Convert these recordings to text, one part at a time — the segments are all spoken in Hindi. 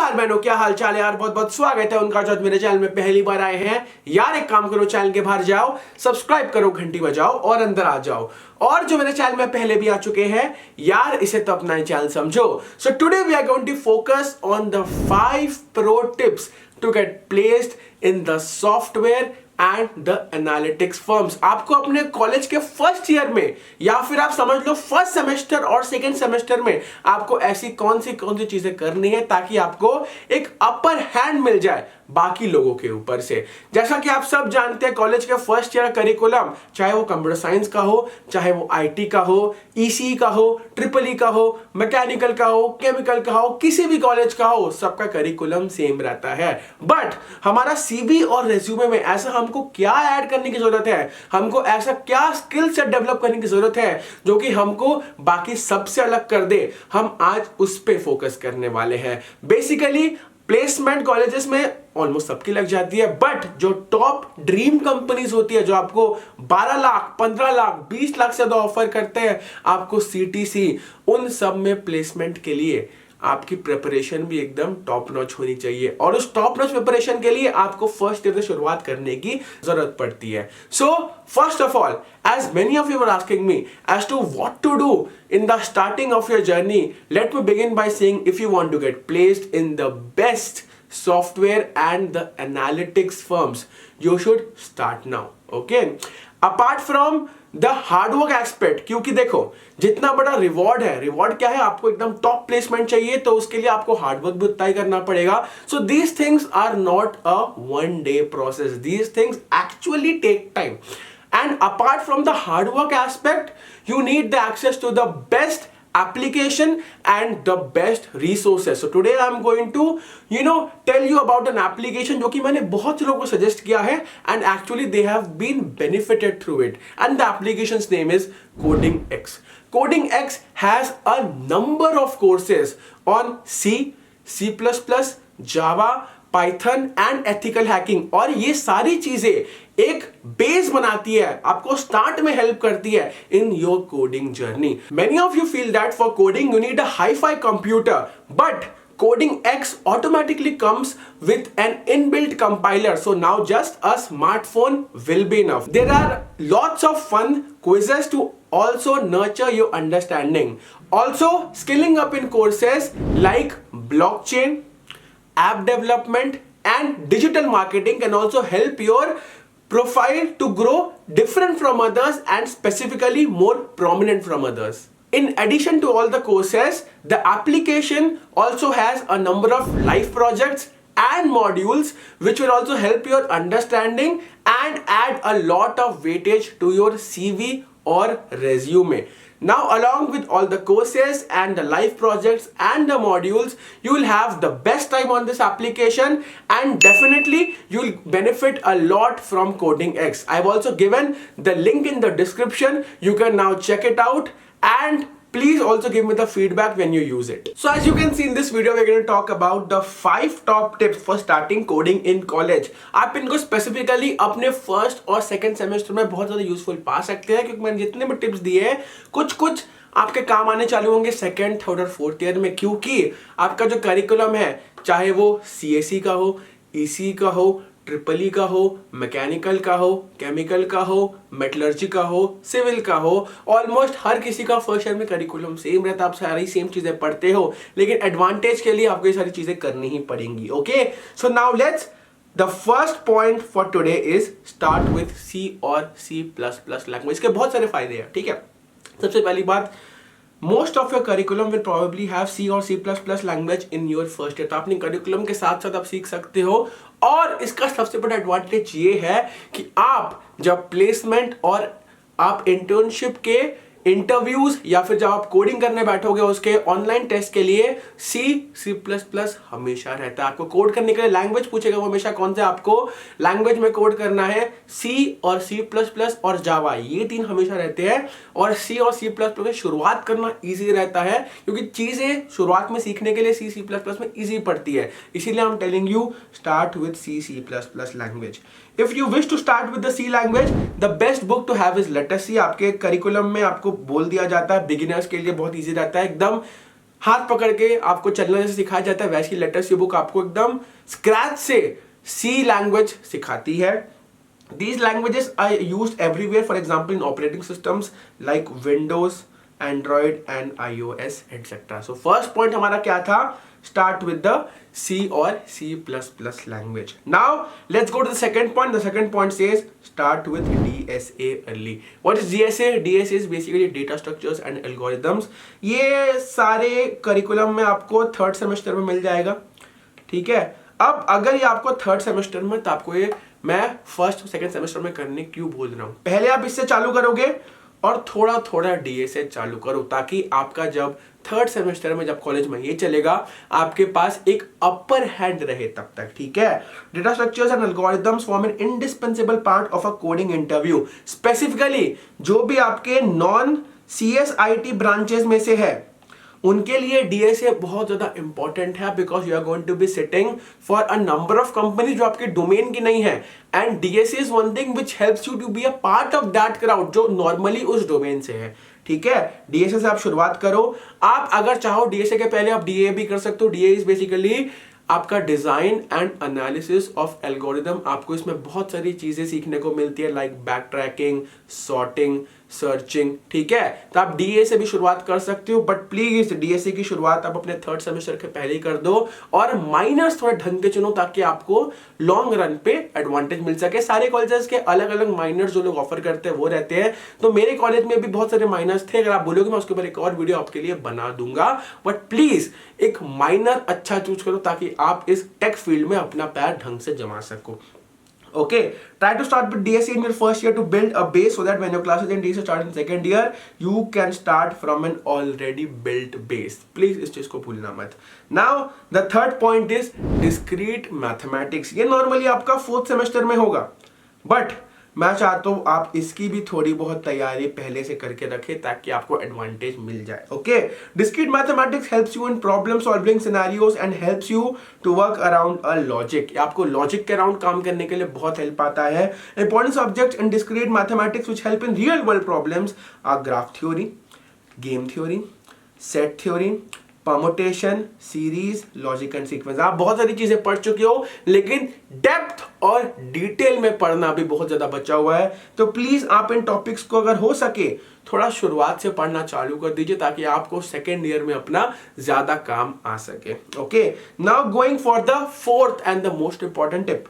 नमस्कार बहनों, क्या हाल चाल है यार। बहुत बहुत स्वागत है उनका जो मेरे चैनल में पहली बार आए हैं यार। एक काम करो, चैनल के बाहर जाओ, सब्सक्राइब करो, घंटी बजाओ और अंदर आ जाओ। और जो मेरे चैनल में पहले भी आ चुके हैं यार, इसे तो अपना ही चैनल समझो। So today we are going to focus on the 5 pro tips to get placed in the software and the analytics firms. आपको अपने कॉलेज के फर्स्ट ईयर में या फिर आप समझ लो फर्स्ट सेमेस्टर और सेकंड सेमेस्टर में आपको ऐसी कौन सी चीजें करनी है ताकि आपको एक अपर हैंड मिल जाए बाकी लोगों के ऊपर से। जैसा कि आप सब जानते हैं, कॉलेज के फर्स्ट ईयर करिकुलम, चाहे वो कंप्यूटर साइंस का हो, चाहे वो आईटी का हो, ईसी का हो, ट्रिपल ई का हो, मैकेनिकल का हो, केमिकल का हो, किसी भी कॉलेज का हो, सबका करिकुलम सेम रहता है। बट हमारा सीवी और रेज्यूमे में ऐसा हमको क्या ऐड करने की जरूरत है, हमको ऐसा क्या स्किल सेट डेवलप करने की जरूरत है जो कि हमको बाकी सबसे अलग कर दे। हम आज उस पे फोकस करने वाले हैं। बेसिकली प्लेसमेंट कॉलेजेस में ऑलमोस्ट सबकी लग जाती है, बट जो टॉप ड्रीम कंपनीज होती है जो आपको 12 लाख 15 लाख 20 लाख से ज्यादा ऑफर करते हैं आपको सीटीसी, उन सब में प्लेसमेंट के लिए आपकी प्रिपरेशन भी एकदम टॉप नॉच होनी चाहिए। और उस टॉप नॉच प्रिपरेशन के लिए आपको फर्स्ट ईयर से शुरुआत करने की जरूरत पड़ती है। So first of all, as many of you were asking me as to what to do in the starting of your journey, let me begin by saying if you want to get placed in the best software and the analytics firms, you should start now. Okay, apart from the hard work aspect, क्योंकि देखो जितना बड़ा रिवॉर्ड है, रिवॉर्ड क्या है, आपको एकदम टॉप प्लेसमेंट चाहिए तो उसके लिए आपको हार्डवर्क भी उतना ही करना पड़ेगा। So these things are not a one day process, these things actually take time. And apart from the hard work aspect, you need the access to the best application and the best resources. So today I'm going to tell you about an application जो कि मैंने बहुत से लोगों को सजेस्ट किया है and actually they have been benefited through it, and the application's name is Coding X. Coding X has a number of courses on C++, Java, Python and ethical hacking, और ये सारी चीजें एक बेस बनाती है, आपको स्टार्ट में हेल्प करती है in your coding journey. Many of you feel that for coding you need a hi fi computer, but Coding X automatically comes with an inbuilt compiler, so now just a smartphone will be enough. There are lots of fun quizzes to also nurture your understanding. Also skilling up in courses like blockchain, app development and digital marketing can also help your profile to grow different from others and specifically more prominent from others. In addition to all the courses, the application also has a number of live projects and modules which will also help your understanding and add a lot of weightage to your CV or resume. Now, along with all the courses and the live projects and the modules, you will have the best time on this application and definitely you will benefit a lot from Coding X. I've also given the link in the description. You can now check it out and please also give me the feedback when you use it. So as you can see in this video, we're going to talk about the 5 top tips for starting coding in college. आप इनको स्पेसिफिकली अपने फर्स्ट और सेकंड सेमेस्टर में बहुत ज़्यादा यूजफुल पा सकते हैं, क्योंकि मैंने जितने भी टिप्स दिए हैं कुछ आपके काम आने चालू होंगे सेकंड, थर्ड और फोर्थ ईयर में, क्योंकि आपका जो करिकुलम है, चाहे वो सीएसई का हो, ईसी का हो, ट्रिपल ई का हो, मैकेनिकल का हो, केमिकल का हो, मेटलर्जी का हो, सिविल का हो, ऑलमोस्ट हर किसी का फर्स्ट ईयर में करिकुलम सेम रहता है, आप सारी सेम चीजें पढ़ते हो, लेकिन एडवांटेज के लिए आपको ये सारी चीजें करनी ही पड़ेंगी। Okay, so now let's the first point for today is start with C और C++ लैंग्वेज। इसके बहुत सारे फायदे हैं, ठीक है। सबसे पहली बात, most of your curriculum will probably have C और C++ language in your first year, तो अपने करिकुलम के साथ साथ आप सीख सकते हो। और इसका सबसे बड़ा एडवांटेज ये है कि आप जब प्लेसमेंट और आप इंटर्नशिप के इंटरव्यूज या फिर जब आप कोडिंग करने बैठोगे उसके ऑनलाइन टेस्ट के लिए C++ हमेशा रहता है। आपको कोड करने के लिए लैंग्वेज पूछेगा, वो हमेशा कौन से आपको लैंग्वेज में कोड करना है, C और C++ और जावा, ये 3 हमेशा रहते हैं। और C और C++ में शुरुआत करना इजी रहता है, क्योंकि चीजें शुरुआत में सीखने के लिए C++ में इजी पड़ती है, इसीलिए I am telling you start with C++ language. If you wish to start with the C language, the best book to have is let us C. आपके करिकुलम में आपको बोल दिया जाता है बिगिनर्स के लिए बहुत इजी रहता है, एकदम हाथ पकड़ के आपको चलना जैसे सिखाया जाता है, वैसी लेटेस्ट बुक आपको एकदम स्क्रैच से सी लैंग्वेज सिखाती है। These languages are used everywhere, for example in operating systems like Windows, Android and iOS etc. So first point हमारा क्या था? Start with the C or C++ language. Now let's go to the second point. The second point says start with DSA early. What is DSA? DSA is basically data structures and algorithms. ये सारे curriculum में आपको थर्ड सेमेस्टर में मिल जाएगा, ठीक है। अब अगर ये आपको थर्ड सेमेस्टर में, तो आपको ये मैं फर्स्ट सेकंड सेमेस्टर में करने क्यों बोल रहा हूं? पहले आप इससे चालू करोगे और थोड़ा थोड़ा डीएसए चालू करो, ताकि आपका जब थर्ड सेमेस्टर में जब कॉलेज में ये चलेगा, आपके पास एक अपर हैंड रहे तब तक, ठीक है। Data structures and algorithms form an indispensable part of a coding interview. Specifically जो भी आपके नॉन सीएसआईटी ब्रांचेस में से है, उनके लिए डीएसए बहुत ज्यादा इंपॉर्टेंट है, because you are going to be sitting for a number of companies जो आपके डोमेन की नहीं है, and DSA is one thing which helps you to be a part of that crowd जो नॉर्मली उस डोमेन से है, ठीक है। डीएसए से आप शुरुआत करो। आप अगर चाहो डीएसए के पहले आप डीए भी कर सकते हो। डीए इज बेसिकली आपका design and analysis of algorithm. आपको इसमें बहुत सारी चीजें सीखने को मिलती है, like back tracking, sorting, searching, ठीक है। तो आप डीए से भी शुरुआत कर सकते हो, बट प्लीज डीएसए की शुरुआत आप अपने थर्ड सेमेस्टर के पहले ही कर दो, और माइनर्स थोड़े ढंग के चुनो, ताकि आपको लॉन्ग रन पे एडवांटेज मिल सके। सारे कॉलेजेस के अलग अलग माइनर्स जो लोग ऑफर करते हैं वो रहते हैं, तो मेरे कॉलेज में भी बहुत सारे माइनर्स थे। अगर आप बोलोगे मैं उसके ऊपर एक और वीडियो आपके लिए बना दूंगा, बट प्लीज एक माइनर अच्छा चूज करो, ताकि आप इस टेक फील्ड में अपना पैर ढंग से जमा सको। Okay, try to start with DSA in your first year to build a base, so that when your classes in DSA start in second year, you can start from an already built base. Please इस चीज को भूलना मत। Now the third point is discrete mathematics. ये normally आपका फोर्थ सेमेस्टर में होगा, बट मैं चाहता हूं आप इसकी भी थोड़ी बहुत तैयारी पहले से करके रखें, ताकि आपको एडवांटेज मिल जाए। Okay, discrete mathematics helps you in problem solving scenarios and helps you to work around a logic. आपको लॉजिक के अराउंड काम करने के लिए बहुत हेल्प आता है। Important subjects in discrete mathematics which help in real world problems are graph theory, game theory, set theory, permutation, series, logic and sequence. आप बहुत सारी चीजें पढ़ चुके हो, लेकिन डेप्थ और डिटेल में पढ़ना भी बहुत ज्यादा बचा हुआ है। तो प्लीज आप इन टॉपिक्स को अगर हो सके थोड़ा शुरुआत से पढ़ना चालू कर दीजिए, ताकि आपको सेकेंड ईयर में अपना ज्यादा काम आ सके। Okay, now going for the fourth and the most important tip,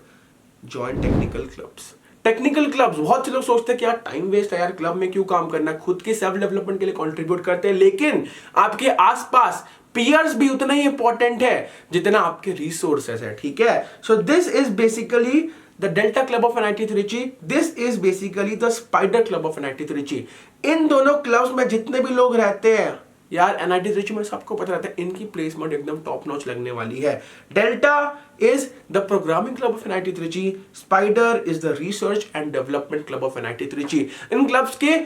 join technical clubs. Technical clubs, बहुत से लोग सोचते हैं कि यार टाइम वेस्ट है यार, क्लब में क्यों काम करना है, खुद के सेल्फ डेवलपमेंट के लिए कंट्रीब्यूट करते हैं, लेकिन आपके आसपास पीयर्स भी उतना ही इंपॉर्टेंट है जितना आपके रिसोर्सेस है, ठीक है। So this is basically the Delta Club of NIT Trichy, this is basically the Spider Club of NIT Trichy. इन दोनों क्लब्स में जितने भी लोग रहते हैं यार, एनआईटी त्रिची में सबको पता रहता है इनकी प्लेसमेंट एकदम टॉप नॉच लगने वाली है। Delta is the programming club of NIT Trichy, spider is the research and development club of NIT Trichy. In clubs के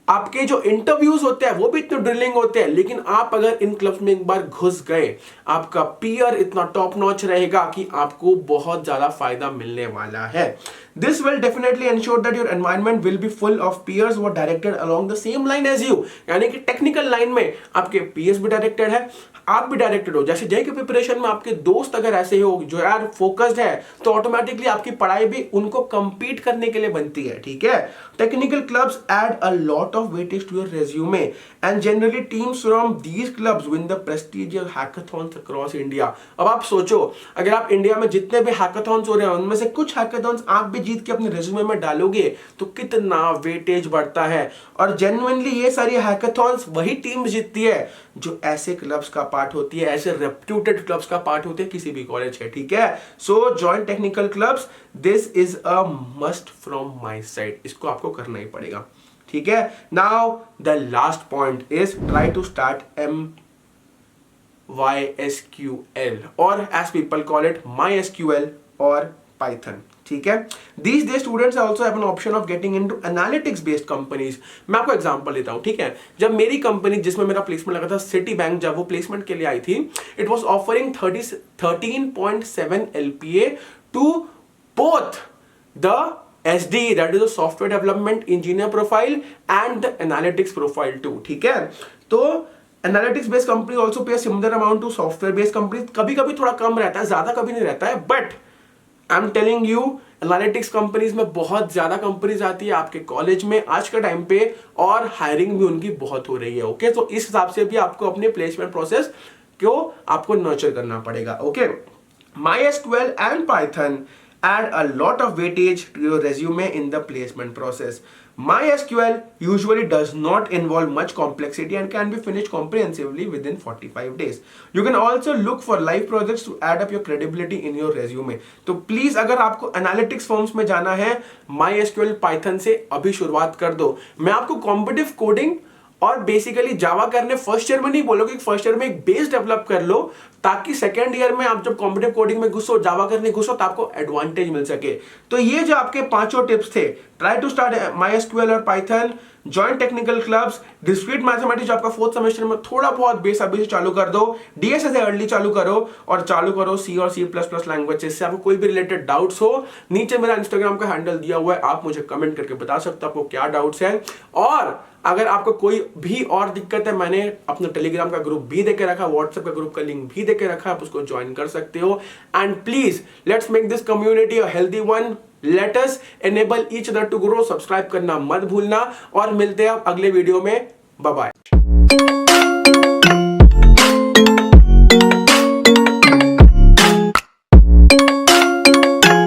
आपके जो इंटरव्यूज होते हैं वो भी इतने ड्रिलिंग होते हैं, लेकिन आप अगर इन क्लब्स में एक बार घुस गए, आपका पीयर इतना टॉप नॉच रहेगा कि आपको बहुत ज्यादा फायदा मिलने वाला है। This will definitely ensure that your environment will be full of peers who are directed along the same line as you। यानी कि टेक्निकल लाइन में आपके पीयर्स भी डायरेक्टेड है, आप भी डायरेक्टेड हो। जैसे जेईई के प्रिपरेशन में आपके दोस्त अगर ऐसे हो जो यार फोकस्ड है, तो ऑटोमेटिकली आपकी पढ़ाई भी उनको कंपीट करने के लिए बनती है, ठीक है। Technical clubs add a lot of weightage to your resume and generally teams from these clubs win the prestigious hackathons across India. अब आप सोचो, अगर आप इंडिया में जितने भी हैकाथॉन्स हो रहे हैं उनमें से कुछ हैकाथॉन्स आप भी जीत के अपने रेज्यूमे में डालोगे तो कितना वेटेज बढ़ता है। और जेन्युइनली ये सारी हैकाथॉन्स वही टीम जीतती है जो ऐसे क्लब्स का पार्ट होती है, ऐसे रेप्यूटेड क्लब्स का पार्ट होते हैं किसी भी कॉलेज के, ठीक है। So join technical clubs, this is a must from my side, इसको आपको करना ही पड़ेगा, ठीक है। Now the last point is try to start MySQL और as people call it MySQL और Python, ठीक है। These days students also have an option of getting into analytics based companies। मैं आपको एग्जांपल देता हूं, ठीक है। जब मेरी कंपनी जिसमें मेरा प्लेसमेंट लगा था सिटी बैंक, जब वो प्लेसमेंट के लिए आई थी, it was offering 13.7 LPA to both the SD, that is the software development engineer profile and the analytics profile too, ठीक है। तो analytics based company also pay similar amount to software based company, कभी कभी थोड़ा कम रहता है, ज्यादा कभी नहीं रहता है, but I am telling you analytics companies में बहुत ज्यादा कंपनीज आती है आपके कॉलेज में आज के टाइम पे, और हायरिंग भी उनकी बहुत हो रही है। ओके, तो इस हिसाब से भी आपको अपने प्लेसमेंट प्रोसेस को आपको नर्चर करना पड़ेगा। Okay, MySQL and Python add a lot of weightage to your resume in the placement process. MySQL usually does not involve much complexity and can be finished comprehensively within 45 days. You can also look for live projects to add up your credibility in your resume. तो प्लीज अगर आपको एनालिटिक्स फर्म्स में जाना है, MySQL Python से अभी शुरुआत कर दो। मैं आपको कॉम्पिटिटिव कोडिंग और बेसिकली जावा करने फर्स्ट ईयर में नहीं बोलोगे, फर्स्ट ईयर में एक बेस डेवलप कर लो, ताकि सेकेंड ईयर में आप जब कॉम्पिटिटिव कोडिंग में घुसो, जावा करने घुसो, तो आपको एडवांटेज मिल सके। तो ये जो आपके 5 टिप्स थे, ट्राई टू स्टार्ट MySQL और Python, join technical clubs, discrete mathematics आपका 4th सेमेस्टर में थोड़ा बहुत बेस अभी से चालू कर दो, डीएसए से अर्ली चालू करो, और चालू करो सी और C++ लैंग्वेज। इससे आपको कोई भी रिलेटेड डाउट्स हो, नीचे मेरा इंस्टाग्राम का हैंडल दिया हुआ है, आप मुझे कमेंट करके बता सकते हो आपको क्या डाउट्स हैं। और अगर आपको कोई भी और दिक्कत है, मैंने अपना टेलीग्राम का ग्रुप भी देके रखा, व्हाट्सएप का ग्रुप का लिंक भी देके रखा, आप उसको ज्वाइन कर सकते हो। And please let's make this community a healthy one, let us enable each other to grow. Subscribe करना मत भूलना, और मिलते हैं अगले वीडियो में। Bye bye.